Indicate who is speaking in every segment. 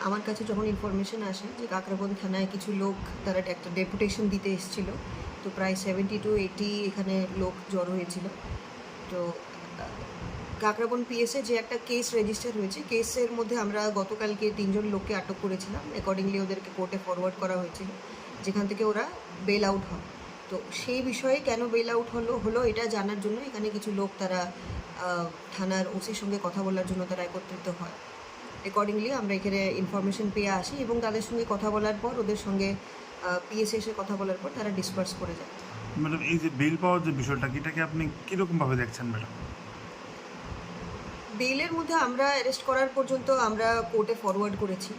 Speaker 1: আমার কাছে যখন ইনফরমেশন আসে যে কাকরাবন থানায় কিছু লোক তারা একটা ডেপুটেশন দিতে এসেছিলো, তো প্রায় 70 to 80 এখানে লোক জড়ো হয়েছিল। তো কাকরাবন পিএসে যে একটা কেস রেজিস্টার হয়েছে, কেসের মধ্যে আমরা গতকালকে 3 জন লোককে আটক করেছিলাম। অ্যাকর্ডিংলি ওদেরকে কোর্টে ফরওয়ার্ড করা হয়েছিল, যেখান থেকে ওরা বেল আউট হয়। তো সেই বিষয়ে কেন বেল আউট হলো এটা জানার জন্য এখানে কিছু লোক তারা থানার ওসির সঙ্গে কথা বলার জন্য তারা একত্রিত হয়। অ্যাকর্ডিংলি আমরা এখানে ইনফরমেশন পেয়ে আসি এবং তাদের সঙ্গে কথা বলার পর, ওদের সঙ্গে পিএসএ এসে কথা বলার পর তারা ডিসপার্স করে যায়।
Speaker 2: ম্যাডাম, এই যে বেল পাওয়ার যে বিষয়টা, এটাকে আপনি কীরকমভাবে দেখছেন ম্যাডাম?
Speaker 1: বেলের মধ্যে আমরা অ্যারেস্ট করার পর্যন্ত আমরা কোর্টে ফরওয়ার্ড করেছি।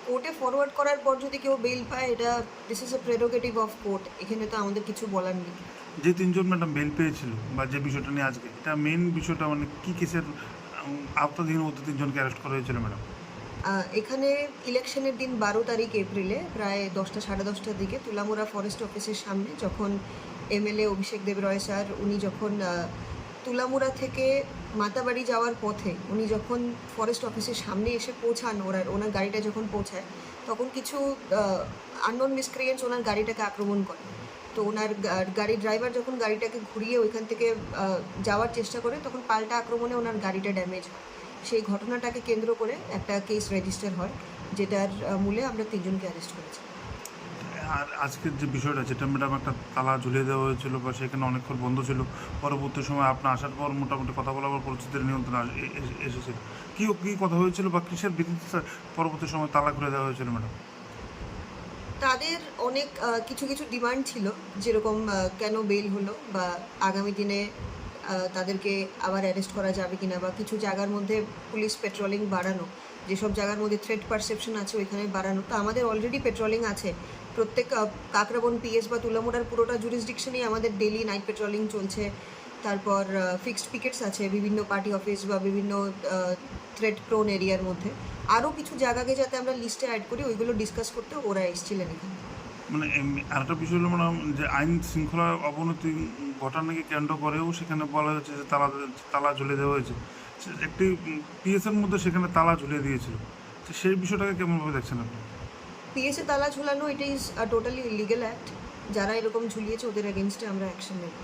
Speaker 1: কোর্টে ফরওয়ার্ড করার পর যদি কেউ বেল পায়, এটা this is a prerogative of court, এখানে তো আমাদের কিছু বলার নেই।
Speaker 2: যে 3 জন ম্যাডাম বেল পেয়েছিল বা যে বিষয়টা নিয়ে আজকে, এটা মেন বিষয়টা মানে কী কেসের আওতাধীন মধ্যে 3 জনকে অ্যারেস্ট করা হয়েছিল ম্যাডাম?
Speaker 1: এখানে ইলেকশনের দিন 12 তারিখ এপ্রিলে প্রায় 10টা সাড়ে 10টার দিকে তুলামুড়া ফরেস্ট অফিসের সামনে যখন এমএলএ অভিষেক দেব রয় স্যার উনি যখন তুলামুড়া থেকে মাতাবাড়ি যাওয়ার পথে উনি যখন ফরেস্ট অফিসের সামনে এসে পৌঁছান, ওনার গাড়িটা যখন পৌঁছায়, তখন কিছু আননোন মিসক্রিয়েন্টস ওনার গাড়িটাকে আক্রমণ করে। তো ওনার গাড়ির ড্রাইভার যখন গাড়িটাকে ঘুরিয়ে ওইখান থেকে যাওয়ার চেষ্টা করে, তখন পাল্টা আক্রমণে ওনার গাড়িটা ড্যামেজ হয়। সেই ঘটনাটাকে কেন্দ্র করে একটা কেস রেজিস্টার হয়, যেটার মূলে আমরা 3 জনকে অ্যারেস্ট করেছি।
Speaker 2: আর আজকের যে বিষয়টা, যেটা ম্যাডাম একটা তালা ঝুলিয়ে দেওয়া হয়েছিল বা সেখানে অনেকক্ষণ বন্ধ ছিল, পরবর্তী সময় আপনার আসার পর মোটামুটি কথা বলার পর পরিস্থিতির নিয়ন্ত্রণে এসেছিল, কী কথা হয়েছিল বা কিসের ভিত্তিতে পরবর্তী সময় তালা খুলে দেওয়া হয়েছিল ম্যাডাম?
Speaker 1: তাদের অনেক কিছু ডিমান্ড ছিল, যেরকম কেন বেল হলো বা আগামী দিনে তাদেরকে আবার অ্যারেস্ট করা যাবে কিনা, বা কিছু জায়গার মধ্যে পুলিশ পেট্রোলিং বাড়ানো, যেসব জায়গার মধ্যে থ্রেট পারসেপশন আছে ওইখানে বাড়ানো। তো আমাদের অলরেডি পেট্রোলিং আছে প্রত্যেক কাকরাবন পিএস বা তুলামুড়ার পুরোটা জুরিসডিকশনেই আমাদের ডেলি নাইট পেট্রোলিং চলছে। তারপর ফিক্সড পিকেটস আছে বিভিন্ন পার্টি অফিস বা বিভিন্ন থ্রেট প্রোন এরিয়ার মধ্যে। আরও কিছু জায়গাকে যাতে আমরা লিস্টে অ্যাড করি, ওইগুলো ডিসকাস করতে ওরা এসেছিলেন এখানে।
Speaker 2: মানে আরেকটা বিষয় হলো ম্যাডাম, যে আইন শৃঙ্খলা অবনতি ঘটানোকে কেন্দ্র করেও সেখানে বলা হচ্ছে যে তালা ঝুলিয়ে দেওয়া হয়েছে। একটি পিএসের মধ্যে সেখানে তালা ঝুলিয়ে দিয়েছিল, তো সেই বিষয়টাকে কেমনভাবে দেখছেন আপনি?
Speaker 1: পিএসএ তালা ঝুলানো, it is totally illegal act. যারা এরকম ঝুলিয়েছে ওদের এগেনস্টে আমরা অ্যাকশন নেব।